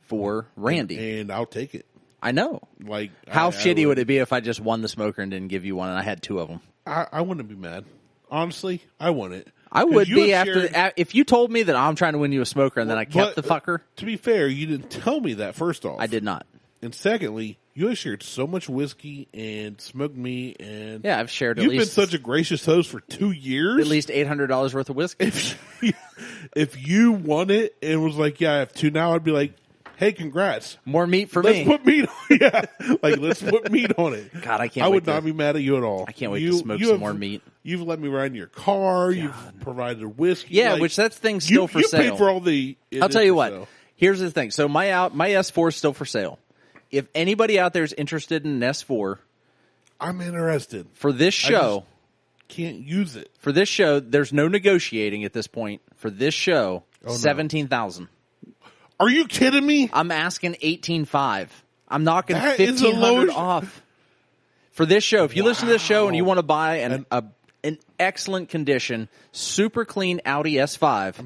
for Randy, and I'll take it. I know. Like, how shitty would it be if I just won the smoker and didn't give you one, and I had two of them? I wouldn't be mad. Honestly, I wouldn't. I would be if you told me that I'm trying to win you a smoker and then I kept the fucker. To be fair, you didn't tell me that, first off. I did not. And secondly, you have shared so much whiskey and smoked meat, and yeah, I've shared. You've been such a gracious host for 2 years. At least $800 worth of whiskey. If you won it and was like, "Yeah, I have two now," I'd be like, "Hey, congrats! More meat for me. Let's put meat on, let's put meat on it." God, I can't. I would not be mad at you at all. I can't wait to smoke some more meat. You've let me ride in your car. God. You've provided whiskey. Yeah, which that thing's still for sale. You paid for all the. I'll tell you what. Sale. Here's the thing. So my S4 is still for sale. If anybody out there is interested in an S4, I'm interested. For this show, can't use it. For this show, there's no negotiating at this point. For this show, $17,000. Are you kidding me? I'm asking $18,500. I'm knocking $1,500 off. For this show, if you listen to this show and you want to buy an excellent condition, super clean Audi S5,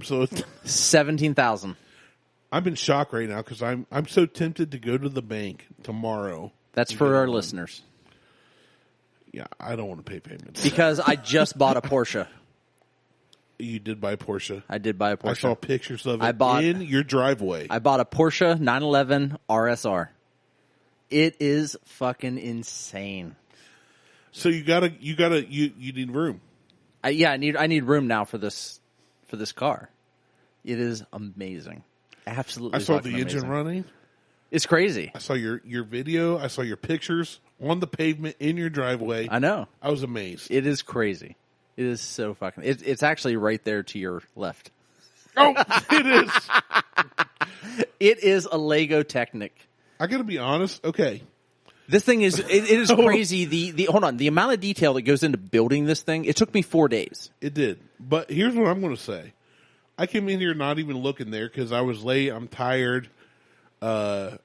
$17,000. I'm in shock right now because I'm so tempted to go to the bank tomorrow. That's for our listeners. Yeah, I don't want to pay payments. Because I just bought a Porsche. You did buy a Porsche? I did buy a Porsche. I saw pictures of it in your driveway. I bought a Porsche 911 RSR. It is fucking insane. So you need room. I need room now for this car. It is amazing. Absolutely. I saw the engine running. It's crazy. I saw your video. I saw your pictures on the pavement in your driveway. I know. I was amazed. It is crazy. It is so fucking. It's actually right there to your left. Oh, it is. It is a Lego Technic. I got to be honest. Okay. This thing is, it is crazy. Hold on. The amount of detail that goes into building this thing, it took me 4 days. It did. But here's what I'm going to say. I came in here not even looking there because I was late. I'm tired. But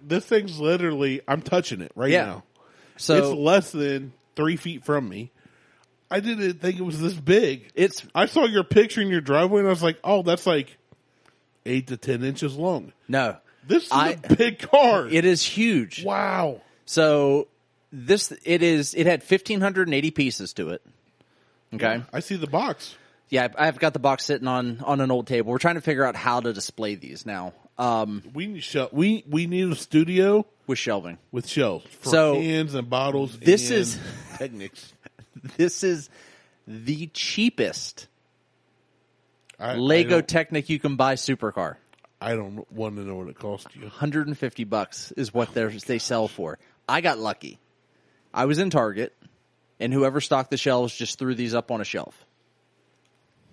this thing's literally, I'm touching it right now. So it's less than 3 feet from me. I didn't think it was this big. I saw your picture in your driveway and I was like, oh, that's like 8 to 10 inches long. No. This is a big car. It is huge. Wow. So it had 1,580 pieces to it. Okay. Yeah, I see the box. Yeah, I've got the box sitting on an old table. We're trying to figure out how to display these now. We need we need a studio with shelving, with shelves for cans and bottles. This is Technics. This is the cheapest Lego Technic you can buy supercar. I don't want to know what it cost you. $150 is what they sell for. I got lucky. I was in Target, and whoever stocked the shelves just threw these up on a shelf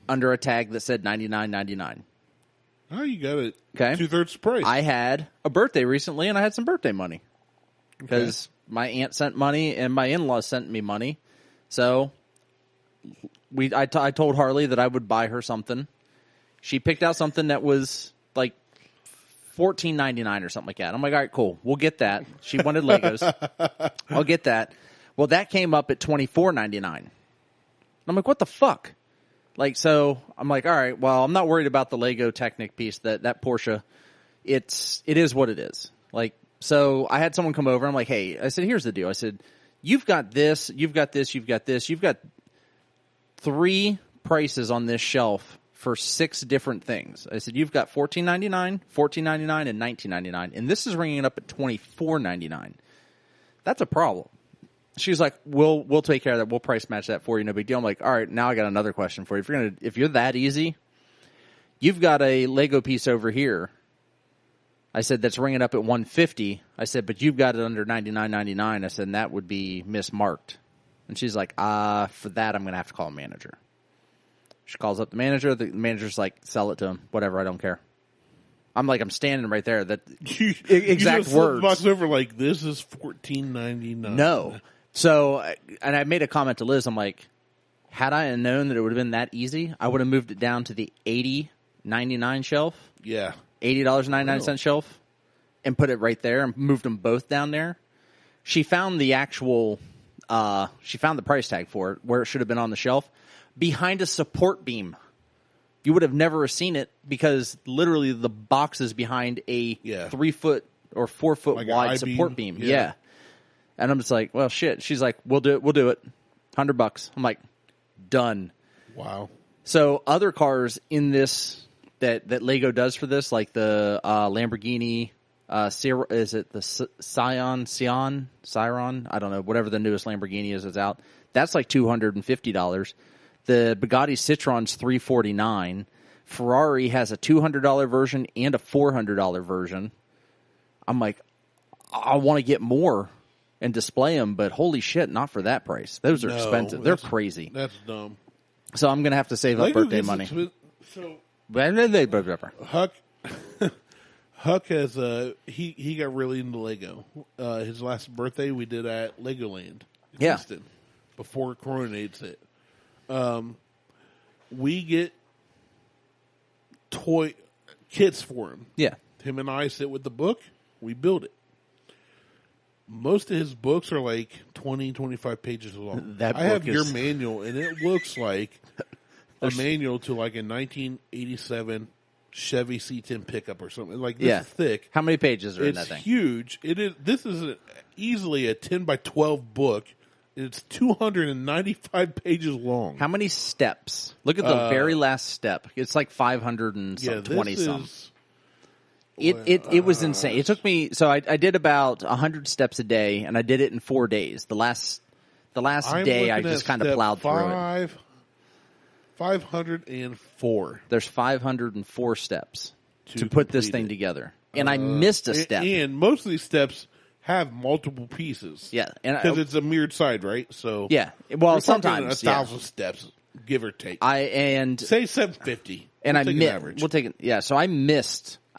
under a tag that said $99.99. Oh, you got it. Okay, 2/3 price. I had a birthday recently, and I had some birthday money because my aunt sent money and my in-laws sent me money. So I told Harley that I would buy her something. She picked out something that was like $14.99 or something like that. I'm like, all right, cool. We'll get that. She wanted Legos. I'll get that. Well, that came up at $24.99. I'm like, what the fuck? Like, so I'm like, all right, well, I'm not worried about the Lego Technic piece, that Porsche. It is what it is. Like, so I had someone come over. I'm like, hey, I said, here's the deal. I said, you've got this, you've got this, you've got this. You've got 3 prices on this shelf for 6 different things. I said, you've got $14.99, $14.99, and $19.99. And this is ringing up at $24.99. That's a problem. She's like, we'll take care of that. We'll price match that for you. No big deal. I'm like, all right, now I got another question for you. If you're that easy, you've got a Lego piece over here. I said, that's ringing up at $150. I said, but you've got it under $99.99. I said, and that would be mismarked. And she's like, for that, I'm going to have to call a manager. She calls up the manager. The manager's like, sell it to him. Whatever, I don't care. I'm like, I'm standing right there. That exact words. Box over like, this is $14.99. No. So, and I made a comment to Liz. I'm like, had I known that it would have been that easy, I would have moved it down to the $80.99 shelf. Yeah. $80.99 shelf and put it right there and moved them both down there. She found the actual, she found the price tag for it where it should have been on the shelf behind a support beam. You would have never seen it because literally the box is behind a 3 foot or 4 foot like wide support beam. Yeah. And I'm just like, well, shit. She's like, we'll do it. We'll do it. $100. I'm like, done. Wow. So other cars in this, that Lego does for this, like the Lamborghini, is it the Scion? I don't know, whatever the newest Lamborghini is out. That's like $250. The Bugatti Citroen's $349. Ferrari has a $200 version and a $400 version. I'm like, I want to get more and display them, but holy shit, not for that price. Those are expensive. They're crazy. That's dumb. So I'm going to have to save up birthday money. Huck has he got really into Lego. His last birthday we did at Legoland in Houston before Coronades hit. We get toy kits for him. Yeah. Him and I sit with the book. We build it. Most of his books are like 20, 25 pages long. I have your manual, and it looks like a manual to like a 1987 Chevy C10 pickup or something. Like this is thick. How many pages are in that thing? It's huge. It is. This is easily a 10 by 12 book. It's 295 pages long. How many steps? Look at the very last step. It's like 520 something. It was insane. It took me, so I did about 100 steps a day, and I did it in 4 days. The last day, I just kind of plowed through it. 504. There's 504 steps to put this thing together. And I missed a step. And most of these steps have multiple pieces. Yeah. Because it's a mirrored side, right? So yeah. Well, sometimes 1,000 steps, give or take. Say 750. And we'll take it. Yeah. So I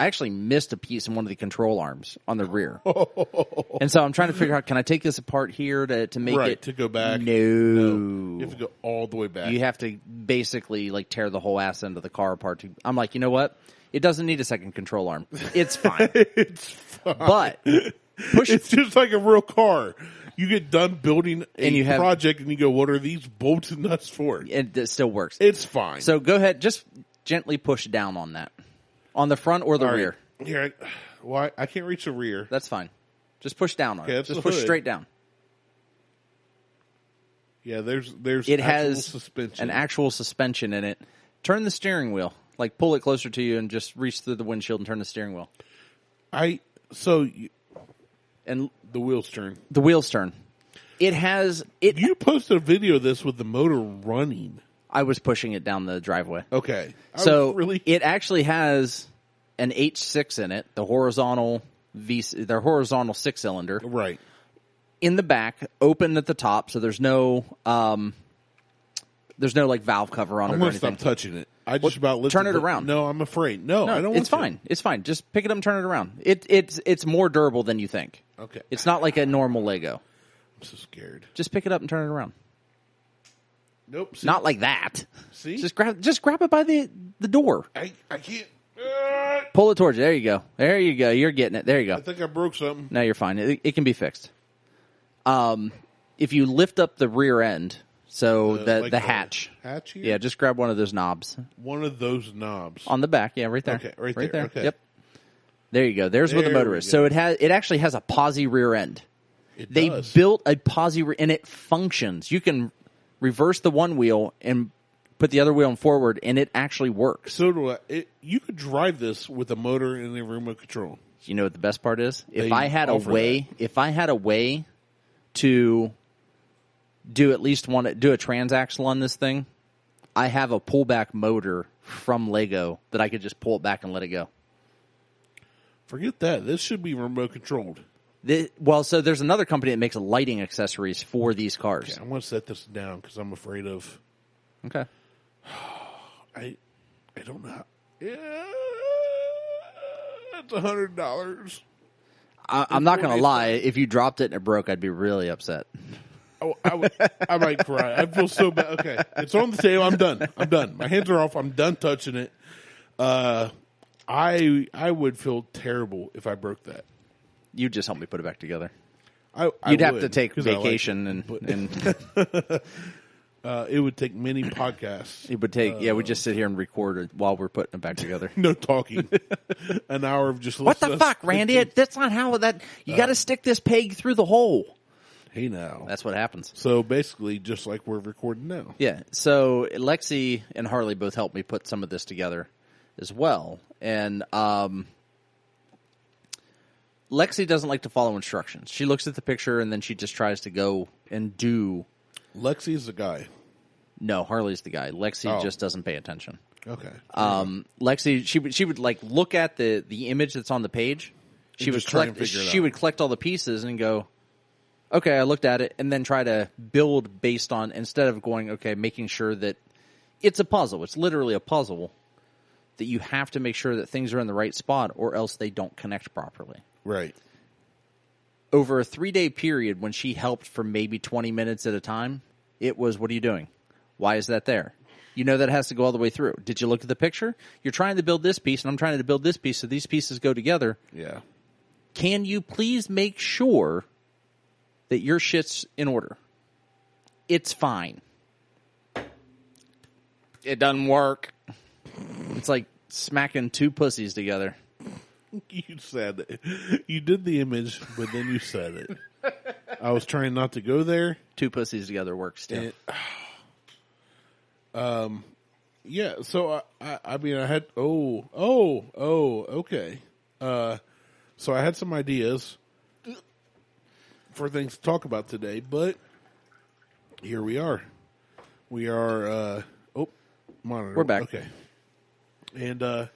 actually missed a piece in one of the control arms on the rear. And so I'm trying to figure out, can I take this apart here to make it? To go back? No. You have to go all the way back. You have to basically like tear the whole ass end of the car apart. I'm like, you know what? It doesn't need a second control arm. It's fine. It's fine. But it's just like a real car. You get done building a project and you go, what are these bolts and nuts for? It still works. It's fine. So go ahead. Just gently push down on that. On the front or the rear? Here, why I can't reach the rear. That's fine. Just push down on it. Just push straight down. Yeah, there's it has suspension. An actual suspension in it. Turn the steering wheel. Like pull it closer to you and just reach through the windshield and turn the steering wheel. And the wheels turn. The wheels turn. You posted a video of this with the motor running. I was pushing it down the driveway. Okay. It actually has an H6 in it, the horizontal horizontal 6-cylinder. Right. In the back, open at the top, so there's no like valve cover on it or anything. I'm going to stop touching it. I just about turn it around. No, I'm afraid. No, I don't want to. It's fine. It's fine. Just pick it up and turn it around. It's more durable than you think. Okay. It's not like a normal Lego. I'm so scared. Just pick it up and turn it around. Nope. See? Not like that. See? Just grab it by the door. I can't. Pull it towards you. There you go. There you go. You're getting it. There you go. I think I broke something. No, you're fine. It can be fixed. If you lift up the rear end, so the hatch. Hatch here? Yeah, just grab one of those knobs. One of those knobs. On the back. Yeah, right there. Okay, right there. Okay. Yep. There you go. There's where the motor is. So it actually has a posi rear end. They built a posi rear, and it functions. You can reverse the one wheel and put the other wheel forward, and it actually works. So do I. You could drive this with a motor and a remote control. You know what the best part is? If I had a way to do at least do a transaxle on this thing, I have a pullback motor from Lego that I could just pull it back and let it go. Forget that. This should be remote controlled. So there's another company that makes lighting accessories for these cars. Okay, I want to set this down because I'm afraid of. Okay. I don't know. Yeah, it's $100. I'm not going to lie. If you dropped it and it broke, I'd be really upset. Oh, I might cry. I feel so bad. Okay, it's on the table. I'm done. My hands are off. I'm done touching it. I would feel terrible if I broke that. You'd just help me put it back together. You'd have to take vacation and it would take many podcasts. It would take we just sit here and record it while we're putting it back together. No talking. An hour of just what the fuck, Randy? That's not how that. You got to stick this peg through the hole. Hey now, that's what happens. So basically, just like we're recording now. Yeah. So Lexi and Harley both helped me put some of this together as well, and Lexi doesn't like to follow instructions. She looks at the picture and then she just tries to go and do. Lexi's the guy. No, Harley's the guy. Lexi just doesn't pay attention. Okay. Lexi, she would like look at the image that's on the page. She would collect all the pieces and go, okay, I looked at it, and then try to build based on, instead of going, okay, making sure that it's a puzzle. It's literally a puzzle that you have to make sure that things are in the right spot or else they don't connect properly. Right. Over a 3-day period, when she helped for maybe 20 minutes at a time, it was, what are you doing? Why is that there? You know that has to go all the way through. Did you look at the picture? You're trying to build this piece, and I'm trying to build this piece, so these pieces go together. Yeah. Can you please make sure that your shit's in order? It's fine. It doesn't work. It's like smacking two pussies together. You said it. You did the image, but then you said it. I was trying not to go there. Two pussies together works too. Yeah. So I mean, I had. Okay. So I had some ideas for things to talk about today, but here we are. We are. Monitor. We're back. Okay. And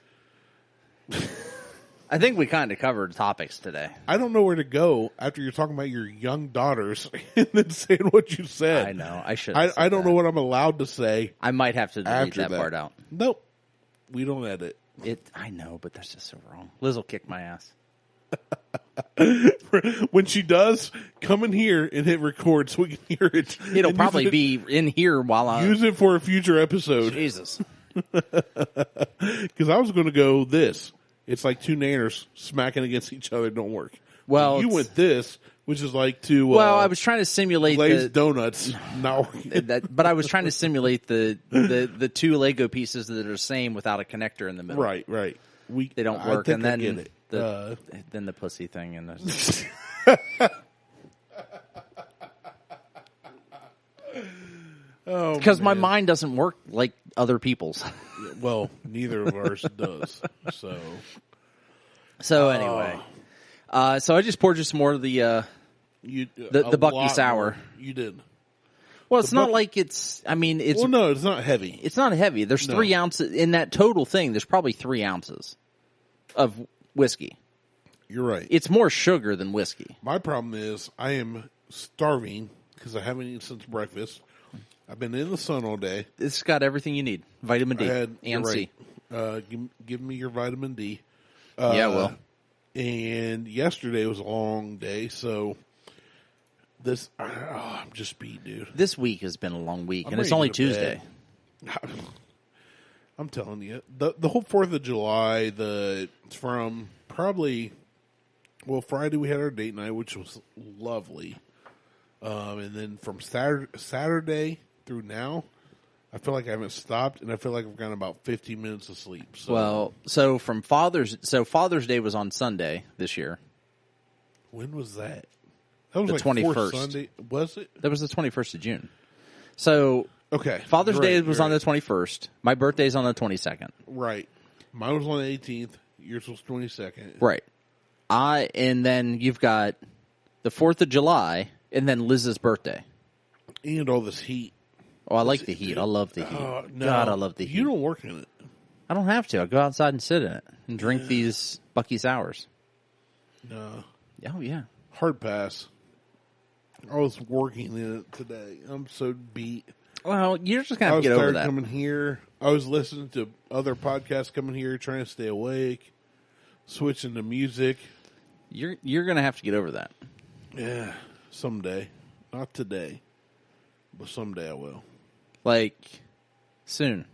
I think we kind of covered topics today. I don't know where to go after you're talking about your young daughters and then saying what you said. I know. I should. I don't know what I'm allowed to say. I might have to delete that part out. Nope. We don't edit. I know, but that's just so wrong. Liz will kick my ass. When she does, come in here and hit record so we can hear it. It'll probably be in here while I use it for a future episode. Jesus. Because I was going to go this. It's like two nanners smacking against each other. Don't work. Well, you went this, which is like two. Well, I was trying to simulate glazed donuts. Not but I was trying to simulate the two Lego pieces that are the same without a connector in the middle. Right. They don't work, and then get it. Then the pussy thing and the. Because my mind doesn't work like other people's. Well, neither of ours does. So anyway, so I just poured you some more of the Bucky Sour. More. You did. Well, it's not like it's. I mean, it's. Well, no, it's not heavy. It's not heavy. There's 3 ounces in that total thing. There's probably 3 ounces of whiskey. You're right. It's more sugar than whiskey. My problem is I am starving because I haven't eaten since breakfast. I've been in the sun all day. It's got everything you need. Vitamin D and C. Give me your vitamin D. Yeah, well. And yesterday was a long day, so this I'm just beat, dude. This week has been a long week, and it's only Tuesday. I'm telling you, the whole 4th of July, from probably, Friday we had our date night, which was lovely. And then from Saturday through now, I feel like I haven't stopped, and I feel like I've gotten about 15 minutes of sleep. So. So Father's Day was on Sunday this year. When was that? That was the like 21st. Sunday, was it? That was the 21st of June. So okay, Father's Day was on the 21st. My birthday's on the 22nd. Right. Mine was on the 18th. Yours was 22nd. Right. And then you've got the 4th of July, and then Liz's birthday. And all this heat. Oh, I like the heat. I love the heat. No, God, I love the heat. You don't work in it. I don't have to. I go outside and sit in it and drink these Bucky Sours. No. Oh, yeah. Hard pass. I was working in it today. I'm so beat. Well, you're just going to get over that. I was coming here. I was listening to other podcasts coming here, trying to stay awake, switching to music. You're going to have to get over that. Yeah, someday. Not today, but someday I will. Like, soon.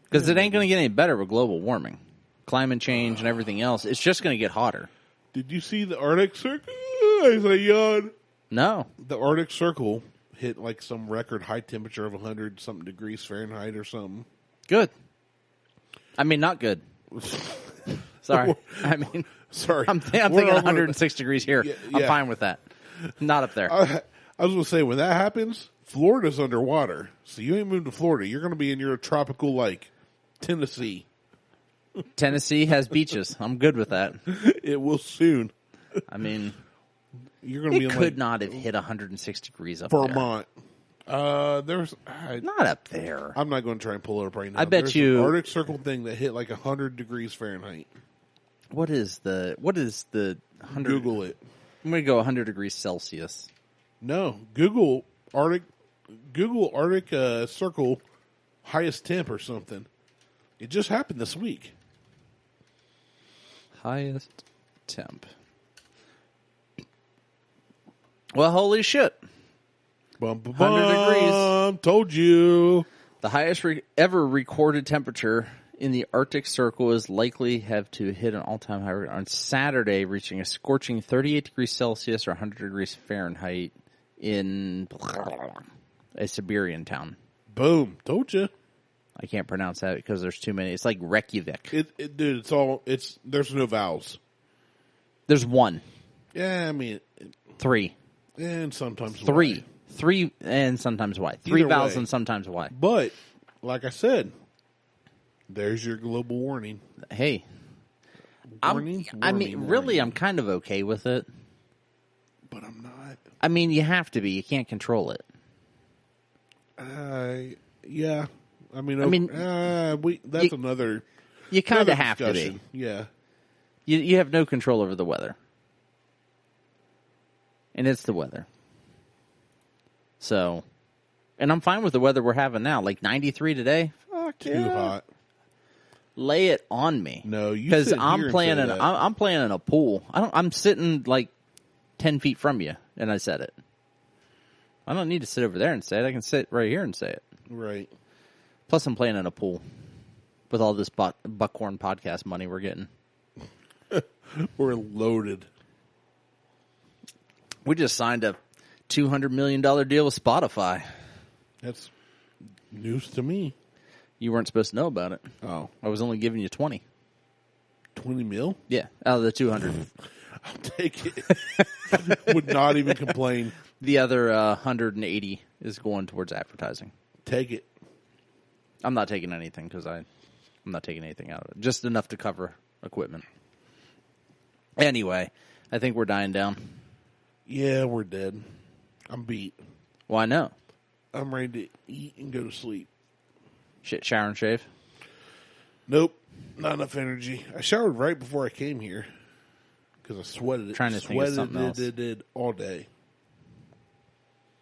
Because it ain't going to get any better with global warming. Climate change and everything else. It's just going to get hotter. Did you see the Arctic Circle? I say yawn. No. The Arctic Circle hit like some record high temperature of 100-something degrees Fahrenheit or something. Good. I mean, not good. Sorry. Sorry. I'm thinking 106 degrees here. Yeah. I'm fine with that. Not up there. I was going to say, when that happens, Florida's underwater. So you ain't moved to Florida. You're going to be in your tropical, like, Tennessee. Tennessee has beaches. I'm good with that. It will soon. I mean, you're going to be in, could not have hit 106 degrees up Vermont. there. There's not up there. I'm not going to try and pull it up right now. I bet you an Arctic Circle thing that hit like 100 degrees Fahrenheit. What is the 100? Google it. I'm going to go 100 degrees Celsius. No, Google Arctic Circle highest temp or something. It just happened this week. Highest temp. Well, holy shit. 100 degrees. Told you. The highest ever recorded temperature in the Arctic Circle is likely have to hit an all-time high on Saturday, reaching a scorching 38 degrees Celsius or 100 degrees Fahrenheit in a Siberian town. Boom. Told you. I can't pronounce that because there's too many. It's like Reykjavik. Dude, there's no vowels. There's one. Yeah, I mean. 3. And sometimes 3. Y. 3 and sometimes Y. 3 vowels and sometimes Y. But, like I said, there's your global warning. Hey. I'm kind of okay with it. But I'm not. I mean, you have to be. You can't control it. Yeah. That's another. You kind of have to be. Yeah. You have no control over the weather. And it's the weather. So, and I'm fine with the weather we're having now. Like 93 today. Fuck Too hot. Lay it on me. No, you because I'm playing in a pool. I'm sitting like 10 feet from you, and I said it. I don't need to sit over there and say it. I can sit right here and say it. Right. Plus, I'm playing in a pool with all this Buckhorn podcast money we're getting. We're loaded. We just signed a $200 million deal with Spotify. That's news to me. You weren't supposed to know about it. Oh. I was only giving you 20. 20 mil? Yeah, out of the 200. I'll take it. Would not even complain. The other 180 is going towards advertising. Take it. I'm not taking anything because I'm not taking anything out of it. Just enough to cover equipment. Anyway, I think we're dying down. Yeah, we're dead. I'm beat. Well, I know. I'm ready to eat and go to sleep. Shit, shower and shave? Nope. Not enough energy. I showered right before I came here because I sweated it. Trying to think of something else. Did all day.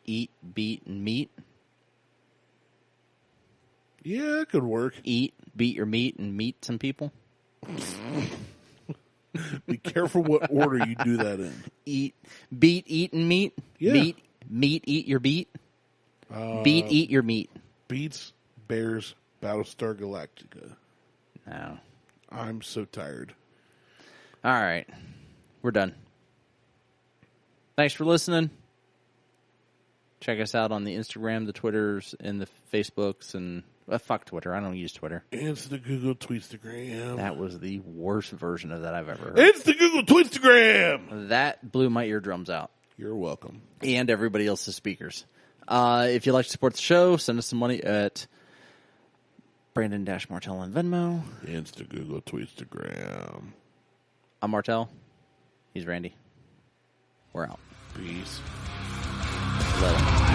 Eat, beat, and meat? Yeah, it could work. Eat, beat your meat, and meet some people? Be careful what order you do that in. Eat, beat, eat, and meat? Yeah. Meat, eat your beat? Beat, eat your meat. Beats, Bears, Battlestar Galactica. No. I'm so tired. All right. We're done. Thanks for listening. Check us out on the Instagram, the Twitters, and the Facebooks, and fuck Twitter. I don't use Twitter. It's the Google Tweetstagram. That was the worst version of that I've ever heard. It's the Google Tweetstagram. That blew my eardrums out. You're welcome. And everybody else's speakers. If you'd like to support the show, send us some money at Brandon-Martelle on Venmo. It's the Google Tweetstagram. I'm Martelle. He's Randy. We're out. Peace. Later.